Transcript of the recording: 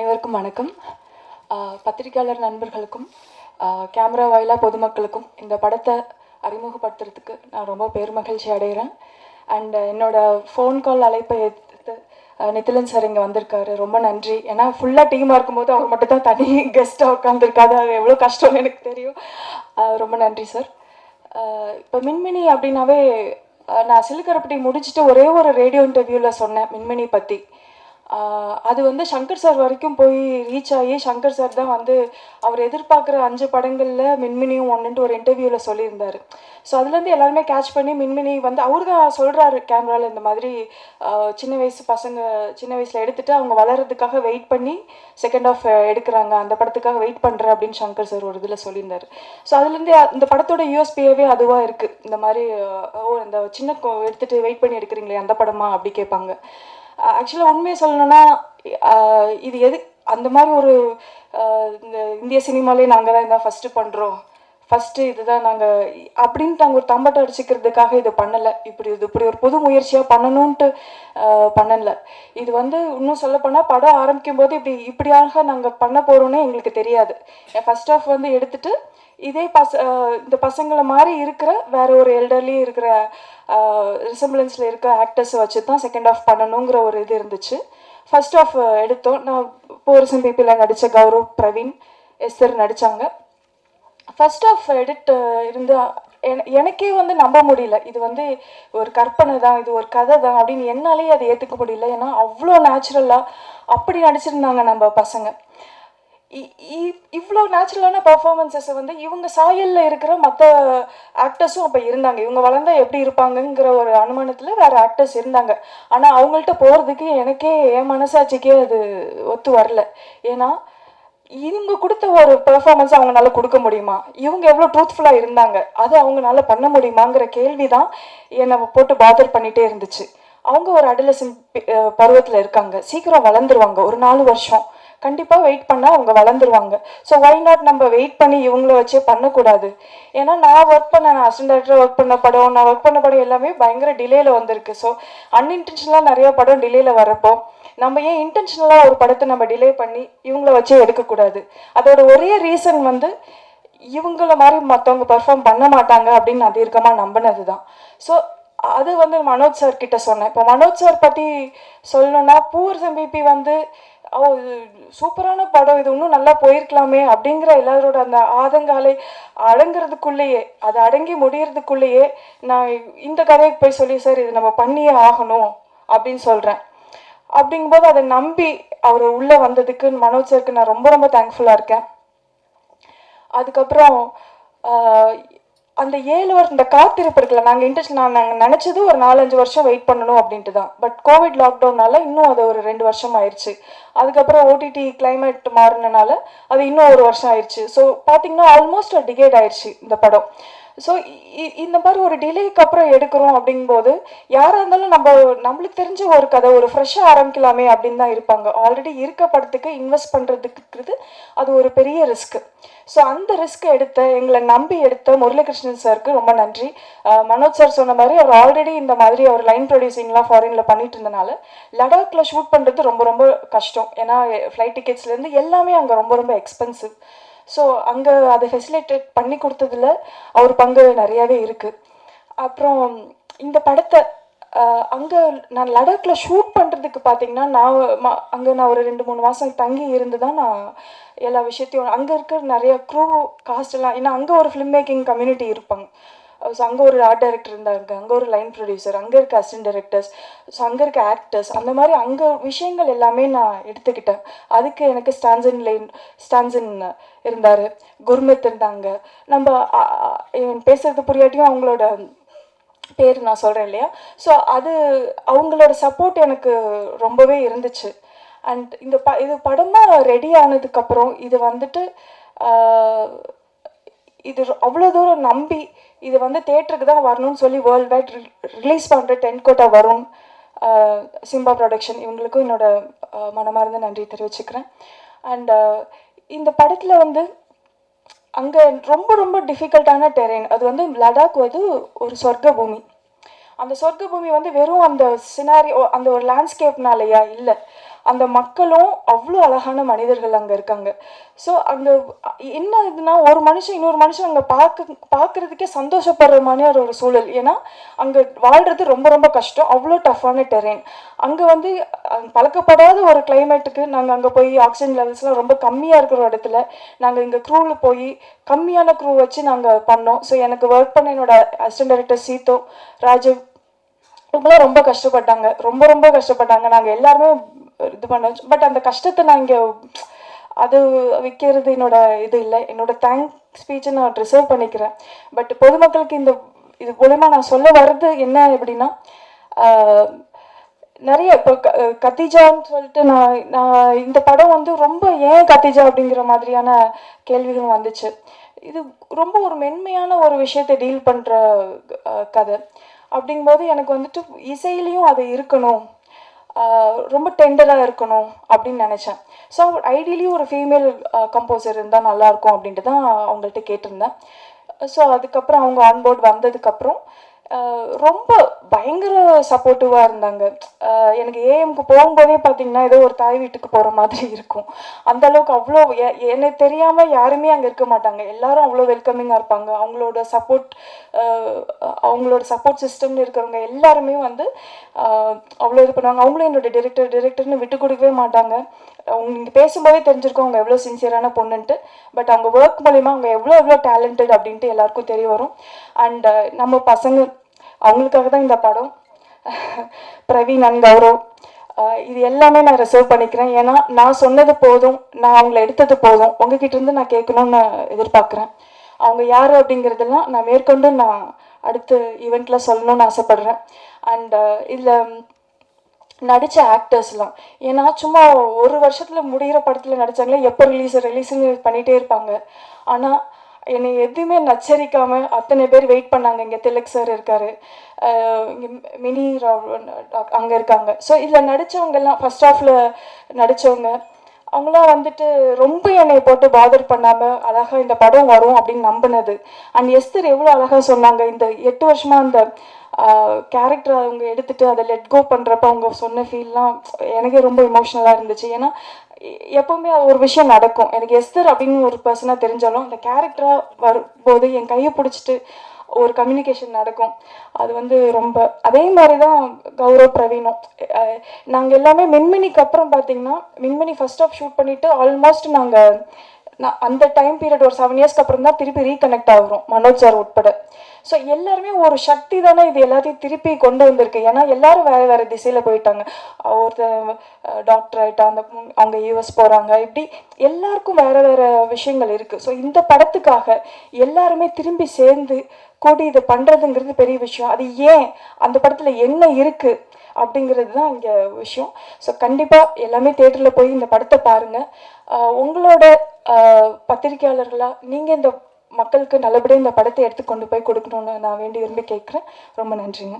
அனைவருக்கும் வணக்கம். பத்திரிகையாளர் நண்பர்களுக்கும் கேமரா வாயிலாக பொதுமக்களுக்கும் இந்த படத்தை அறிமுகப்படுத்துறதுக்கு நான் ரொம்ப பெருமகிழ்ச்சி அடைகிறேன். அண்ட் என்னோட ஃபோன் கால் அழைப்பை எடுத்து நித்திலன் சார் இங்கே வந்திருக்காரு, ரொம்ப நன்றி. ஏன்னா ஃபுல்லாக டீமாக இருக்கும்போது அவர் மட்டும் தான் தனி கெஸ்ட்டாக உட்காந்துருக்காது, அது எவ்வளோ கஷ்டம்னு எனக்கு தெரியும். ரொம்ப நன்றி சார். இப்போ மின்மினி அப்படின்னாவே நான் சிலுக்கரப்பட்டி முடிச்சுட்டு ஒரே ஒரு ரேடியோ இன்டர்வியூவில் சொன்னேன் மின்மினி பற்றி. அது வந்து சங்கர் சார் வரைக்கும் போய் ரீச் ஆகி சங்கர் சார் தான் வந்து அவர் எதிர்பார்க்குற 5 படங்களில் மின்மினியும் ஒன்றுன்ட்டு ஒரு இன்டர்வியூவில் சொல்லியிருந்தார். ஸோ அதுலேருந்து எல்லாருமே கேட்ச் பண்ணி மின்மினி வந்து அவர் தான் சொல்கிறாரு கேமராவில், இந்த மாதிரி சின்ன வயசு பசங்க சின்ன வயசில் எடுத்துகிட்டு அவங்க வளர்கிறதுக்காக வெயிட் பண்ணி செகண்ட் ஆஃப் எடுக்கிறாங்க, அந்த படத்துக்காக வெயிட் பண்ணுறேன் அப்படின்னு சங்கர் சார் ஒரு இதில் சொல்லியிருந்தார். ஸோ அதுலேருந்து இந்த படத்தோட யூஎஸ்பியாவே அதுவாக இருக்குது. இந்த மாதிரி இந்த சின்ன எடுத்துகிட்டு வெயிட் பண்ணி எடுக்கிறீங்களே அந்த படமா அப்படி கேட்பாங்க. ஆக்சுவலாக உண்மையை சொல்லணும்னா இது எது அந்த மாதிரி ஒரு இந்த இந்திய சினிமாலே நாங்கள் தான் இதான் ஃபஸ்ட்டு பண்ணுறோம், ஃபஸ்ட்டு இதுதான் நாங்கள் அப்படின்ட்டு நாங்கள் ஒரு தம்பட்டம் அடிச்சுக்கிறதுக்காக இது பண்ணலை. இப்படி ஒரு புது முயற்சியாக பண்ணணுன்ட்டு பண்ணலை. இது வந்து இன்னும் சொல்லப்போனால் படம் ஆரம்பிக்கும் போது இப்படியாக நாங்கள் பண்ண போகிறோன்னே எங்களுக்கு தெரியாது. ஃபஸ்ட் ஆஃப் வந்து எடுத்துகிட்டு இதே இந்த பசங்களை மாதிரி இருக்கிற வேற ஒரு எல்டர்லி இருக்கிற ரிசம்பிளன்ஸில் இருக்க ஆக்டர்ஸை வச்சு தான் செகண்ட் ஆஃப் பண்ணணுங்கிற ஒரு இது இருந்துச்சு. ஃபர்ஸ்ட் ஆஃப் எடுத்தோம். நான் போரிசம் பிபியில் நடித்த கௌரவ், பிரவீன், எஸ்தர் நடித்தாங்க. ஃபர்ஸ்ட் ஆஃப் எடிட் இருந்து எனக்கே வந்து நம்ப முடியல, இது வந்து ஒரு கற்பனை தான், இது ஒரு கதை தான் அப்படின்னு என்னாலே அதை ஏற்றுக்க முடியல. ஏன்னா அவ்வளோ நேச்சுரலாக அப்படி நடிச்சிருந்தாங்க நம்ம பசங்க. இவ்வளோ நேச்சுரலான பர்ஃபார்மன்ஸஸை வந்து இவங்க சாயலில் இருக்கிற மற்ற ஆக்டர்ஸும் அப்போ இருந்தாங்க. இவங்க வளர்ந்தா எப்படி இருப்பாங்கங்கிற ஒரு அனுமானத்தில் வேறு ஆக்டர்ஸ் இருந்தாங்க. ஆனால் அவங்கள்ட்ட போகிறதுக்கு எனக்கே என் மனசாட்சிக்கே அது ஒத்து வரல. ஏன்னா இவங்க கொடுத்த ஒரு பெர்ஃபார்மன்ஸ் அவங்களால கொடுக்க முடியுமா, இவங்க எவ்வளோ ட்ரூத்ஃபுல்லாக இருந்தாங்க, அது அவங்களால பண்ண முடியுமாங்கிற கேள்வி தான் என்னை போட்டு பாதர் பண்ணிகிட்டே இருந்துச்சு. அவங்க ஒரு அடலசன்ட் பருவத்தில் இருக்காங்க, சீக்கிரம் வளர்ந்துருவாங்க, ஒரு 4 வருஷம் கண்டிப்பாக வெயிட் பண்ணால் அவங்க வளர்ந்துருவாங்க. ஸோ ஒய் நாட் நம்ம வெயிட் பண்ணி இவங்கள வச்சே பண்ணக்கூடாது. ஏன்னா நான் அசிஸ்டன்ட் டைரக்டராக ஒர்க் பண்ண படம், நான் ஒர்க் பண்ண படம் எல்லாமே பயங்கர டிலேயில் வந்திருக்கு. ஸோ அன்இன்டென்ஷனலாக நிறைய படம் டிலேயில் வரப்போ நம்ம ஏன் இன்டென்ஷனலாக ஒரு படத்தை நம்ம டிலே பண்ணி இவங்கள வச்சே எடுக்கக்கூடாது. அதோட ஒரே ரீசன் வந்து இவங்கள மாதிரி மற்றவங்க பெர்ஃபார்ம் பண்ண மாட்டாங்க அப்படின்னு நான் தீர்க்கமாக நம்பினது தான். ஸோ அது வந்து மனோஜ் சார் கிட்ட சொன்னேன். இப்போ மனோஜ் சார் பற்றி சொல்லணும்னா பூவரசம் பிபி வந்து சூப்பரான படம், இது இன்னும் நல்லா போயிருக்கலாமே அப்படிங்கிற எல்லாரோட அந்த ஆதங்காலை அடங்கிறதுக்குள்ளேயே, அது அடங்கி முடியறதுக்குள்ளேயே நான் இந்த கதைக்கு போய் சொல்லி சார் இது நம்ம பண்ணியே ஆகணும் அப்படின்னு சொல்கிறேன். அப்படிங்கும்போது அதை நம்பி அவர் உள்ளே வந்ததுக்கு மனோஜ் சாருக்கு நான் ரொம்ப ரொம்ப தேங்க்ஃபுல்லாக இருக்கேன். அதுக்கப்புறம் அந்த 7 வருஷம் இந்த காத்திருப்பு இருக்குல்ல, நாங்கள் நினச்சது ஒரு 4-5 வருஷம் வெயிட் பண்ணணும் அப்படின்ட்டு தான். பட் கோவிட் லாக்டவுன்னால இன்னும் அது ஒரு 2 வருஷம் ஆயிடுச்சு. அதுக்கப்புறம் ஓடிடி கிளைமேட் மாறினால அது இன்னும் 1 வருஷம் ஆயிடுச்சு. ஸோ பார்த்தீங்கன்னா ஆல்மோஸ்ட் ஒரு டிகேட் ஆயிடுச்சு இந்த படம். ஸோ இந்த மாதிரி ஒரு டிலேக்கு அப்புறம் எடுக்கிறோம் அப்படிங்கும்போது யாராக இருந்தாலும் நம்மளுக்கு தெரிஞ்ச ஒரு கதை ஒரு ஃப்ரெஷ்ஷாக ஆரம்பிக்கலாமே அப்படின்னு தான் இருப்பாங்க. ஆல்ரெடி இருக்க படத்துக்கு இன்வெஸ்ட் பண்ணுறதுக்கு அது ஒரு பெரிய ரிஸ்க்கு. ஸோ அந்த ரிஸ்க்கை எங்களை நம்பி எடுத்த முரளிகிருஷ்ணன் சாருக்கு ரொம்ப நன்றி. மனோஜ் சார் சொன்ன மாதிரி அவர் ஆல்ரெடி இந்த மாதிரி அவர் லைன் ப்ரொடியூசிங்லாம் ஃபாரினில் பண்ணிட்டு இருந்தனால லடாக்கில் ஷூட் பண்ணுறது ரொம்ப ரொம்ப கஷ்டம். ஏன்னா ஃப்ளைட் டிக்கெட்ஸ்லேருந்து எல்லாமே அங்கே ரொம்ப ரொம்ப எக்ஸ்பென்சிவ். ஸோ அங்கே அதை ஃபெசிலிட்டேட் பண்ணி கொடுத்ததில் அவர் பங்கு நிறையாவே இருக்குது. அப்புறம் இந்த படத்தை அங்கே நான் லடாக்கில் ஷூட் பண்ணுறதுக்கு பார்த்தீங்கன்னா நான் ஒரு 2-3 மாதம் தங்கி இருந்து தான் நான் எல்லா விஷயத்தையும் அங்கே இருக்கிற நிறைய க்ரூ காஸ்டெல்லாம், ஏன்னா அங்கே ஒரு ஃபிலிம் மேக்கிங் கம்யூனிட்டி இருப்பாங்க. ஸோ அங்கே ஒரு ஆர்ட் டைரக்டர் இருந்தாங்க, அங்கே ஒரு லைன் ப்ரொடியூசர், அங்கே இருக்க அசிஸ்டன்ட் டைரக்டர்ஸ், ஸோ அங்கே இருக்க ஆக்டர்ஸ், அந்த மாதிரி அங்கே விஷயங்கள் எல்லாமே நான் எடுத்துக்கிட்டேன். அதுக்கு எனக்கு ஸ்டான்சன் இருந்தார், குர்மித் இருந்தாங்க. நம்ம பேசுறது புரியாட்டியும் அவங்களோட பேர் நான் சொல்கிறேன் இல்லையா, ஸோ அவங்களோட சப்போர்ட் எனக்கு ரொம்பவே இருந்துச்சு. அண்ட் இது படமாக ரெடி ஆனதுக்கப்புறம் இது வந்துட்டு இது அவ்வளோ தூரம் நம்பி இது வந்து தேட்டருக்கு தான் வரணும்னு சொல்லி வேர்ல்டு வைட் ரிலீஸ் பண்ணுற 10 கோட்டா வரும் சிம்பா ப்ரொடக்ஷன், இவங்களுக்கும் என்னோட மனமார்ந்த நன்றி தெரிவிச்சுக்கிறேன். அண்ட் இந்த படத்தில் வந்து அங்கே ரொம்ப ரொம்ப டிஃபிகல்ட்டான டெரெயின், அது வந்து லடாக் வந்து ஒரு சொர்க்க பூமி. அந்த சொர்க்க பூமி வந்து வெறும் அந்த சினாரியோ அந்த ஒரு லேண்ட்ஸ்கேப்னாலையா இல்லை, அந்த மக்களும் அவ்வளோ அழகான மனிதர்கள் அங்கே இருக்காங்க. ஸோ அங்கே என்ன இதுனா ஒரு மனுஷன் இன்னொரு மனுஷன் அங்கே பார்க்குறதுக்கே சந்தோஷப்படுற மாதிரியான ஒரு சூழல். ஏன்னா அங்கே வாழ்கிறது ரொம்ப ரொம்ப கஷ்டம், அவ்வளோ டஃப்பான டெரெயின். அங்கே வந்து பழக்கப்படாத ஒரு கிளைமேட்டுக்கு நாங்கள் அங்கே போய் ஆக்சிஜன் லெவல்ஸ்லாம் ரொம்ப கம்மியாக இருக்கிற இடத்துல நாங்கள் இங்கே க்ரூவில் போய் கம்மியான க்ரூ வச்சு நாங்கள் பண்ணோம். ஸோ எனக்கு ஒர்க் பண்ண என்னோட அசிஸ்டன்ட் டைரக்டர் சீதோ, ராஜீவ் இவங்களாம் ரொம்ப கஷ்டப்பட்டாங்க, ரொம்ப ரொம்ப கஷ்டப்பட்டாங்க. நாங்கள் எல்லாருமே இது பண்ணோம். பட் அந்த கஷ்டத்தை நான் இங்கே அது விற்கிறது என்னோட இது இல்லை. என்னோட தேங்க் ஸ்பீச்சை நான் ரிசர்வ் பண்ணிக்கிறேன். பட் பொதுமக்களுக்கு இது மூலமாக நான் சொல்ல வர்றது என்ன எப்படின்னா, நிறைய இப்போ கத்திஜான்னு சொல்லிட்டு நான் இந்த படம் வந்து ரொம்ப ஏன் கத்திஜா அப்படிங்கிற மாதிரியான கேள்விகள் வந்துச்சு. இது ரொம்ப ஒரு மென்மையான ஒரு விஷயத்தை டீல் பண்ணுற கதை. அப்படிங்கும்போது எனக்கு வந்துட்டு இசையிலையும் அது இருக்கணும், ரொம்ப டெண்டராக இருக்கணும் அப்படின்னு நினச்சேன். ஸோ ஐடியலி ஒரு ஃபீமேல் கம்போசர் இருந்தால் நல்லாயிருக்கும் அப்படின்ட்டு தான் அவங்கள்ட்ட கேட்டிருந்தேன். ஸோ அதுக்கப்புறம் அவங்க ஆன்போர்ட் வந்ததுக்கப்புறம் ரொம்ப பயங்கர சப்போர்ட்டிவாக இருந்தாங்க. எனக்கு ஏஎம்க்கு போகும்போதே பார்த்தீங்கன்னா ஏதோ ஒரு தாய் வீட்டுக்கு போகிற மாதிரி இருக்கும். அந்தளவுக்கு அவ்வளோ எனக்கு தெரியாமல் யாருமே அங்கே இருக்க மாட்டாங்க. எல்லாரும் அவ்வளோ வெல்கமிங்காக இருப்பாங்க. அவங்களோட சப்போர்ட் சிஸ்டம்னு இருக்கிறவங்க எல்லாருமே வந்து அவ்வளோ இது பண்ணுவாங்க. அவங்களும் என்னோட டிரெக்டர்னு விட்டு கொடுக்கவே மாட்டாங்க. அவங்க பேசும்போதே தெரிஞ்சிருக்கோம் அவங்க எவ்வளோ சின்சியரான பொண்ணுன்ட்டு. பட் அவங்க ஒர்க் மூலிமா அவங்க எவ்வளோ டேலண்டட் அப்படின்ட்டு எல்லாருக்கும் தெரிய வரும். அண்ட் நம்ம பசங்க அவங்களுக்காக தான் இந்த படம். பிரவீன் அண்ட் கௌரவ் இது எல்லாமே நான் ரிசர்வ் பண்ணிக்கிறேன். ஏன்னா நான் சொன்னது போதும், நான் அவங்கள எடுத்தது போதும், உங்ககிட்ட இருந்து நான் கேட்கணும்னு எதிர்பார்க்குறேன். அவங்க யார் அப்படிங்கிறதெல்லாம் நான் மேற்கொண்டு நான் அடுத்த ஈவெண்ட்டில் சொல்லணும்னு ஆசைப்பட்றேன். அண்ட் இதில் நடித்த ஆக்டர்ஸ்லாம், ஏன்னா சும்மா ஒரு வருஷத்தில் முடிகிற படத்தில் நடித்தாங்களே, எப்போ ரிலீஸுன்னு பண்ணிகிட்டே இருப்பாங்க. ஆனால் என்னை எதுவுமே நச்சரிக்காமல் அத்தனை பேர் வெயிட் பண்ணாங்க. இங்கே திலக் சார் இருக்கார், இங்கே மினி அங்கே இருக்காங்க. ஸோ இதில் நடித்தவங்கெல்லாம் ஃபஸ்ட் ஹாஃபில் நடித்தவங்க அவங்களாம் வந்துட்டு ரொம்ப என்னை போட்டு பாதர் பண்ணாமல் அழகாக இந்த படம் வரும் அப்படின்னு நம்பினது. அண்ட் எஸ்தர் எவ்வளோ அழகாக சொன்னாங்க. இந்த 8 வருஷமாக அந்த கேரக்டரை அவங்க எடுத்துகிட்டு அதை லெட் கோ பண்ணுறப்ப அவங்க சொன்ன ஃபீல்லாம் எனக்கே ரொம்ப இமோஷ்னலாக இருந்துச்சு. ஏன்னா எப்போவுமே ஒரு விஷயம் நடக்கும். எனக்கு எஸ்தர் அப்படின்னு ஒரு பர்சனாக தெரிஞ்சாலும் அந்த கேரக்டராக வரும்போது என் கையை பிடிச்சிட்டு ஒரு கம்யூனிகேஷன் நடக்கும். அது வந்து ரொம்ப அதே மாதிரி தான் கௌரவ் பிரவீனும். நாங்கள் எல்லாமே மின்மினிக்கு அப்புறம் பார்த்தீங்கன்னா, மின்மினி ஃபர்ஸ்ட் ஆஃப் ஷூட் பண்ணிவிட்டு ஆல்மோஸ்ட் நான் அந்த டைம் பீரியட் ஒரு 7 இயர்ஸ்க்கு அப்புறம் தான் திருப்பி ரீகனெக்ட் ஆகிறோம், மனோஜ் சார் உட்பட. ஸோ எல்லாருமே ஒரு சக்தி தானே இது எல்லாத்தையும் திருப்பி கொண்டு வந்திருக்கு. ஏன்னா எல்லாரும் வேறு வேறு திசையில் போயிட்டாங்க. ஒருத்தர் டாக்டர் ஆகிட்டா, அவங்க யூஎஸ் போகிறாங்க. இப்படி எல்லாருக்கும் வேறு வேறு விஷயங்கள் இருக்குது. ஸோ இந்த படத்துக்காக எல்லாருமே திரும்பி சேர்ந்து கூடி இதை பண்ணுறதுங்கிறது பெரிய விஷயம். அது ஏன் அந்த படத்தில் என்ன இருக்குது அப்படிங்கிறது தான் இங்கே விஷயம். ஸோ கண்டிப்பாக எல்லாமே தேட்டரில் போய் இந்த படத்தை பாருங்கள். உங்களோட பத்திரிகையாளர்களாக நீங்கள் இந்த மக்களுக்கு நல்லபடியாக இந்த படத்தை எடுத்து கொண்டு போய் கொடுக்கணுன்னு நான் விரும்பி கேட்குறேன். ரொம்ப நன்றிங்க.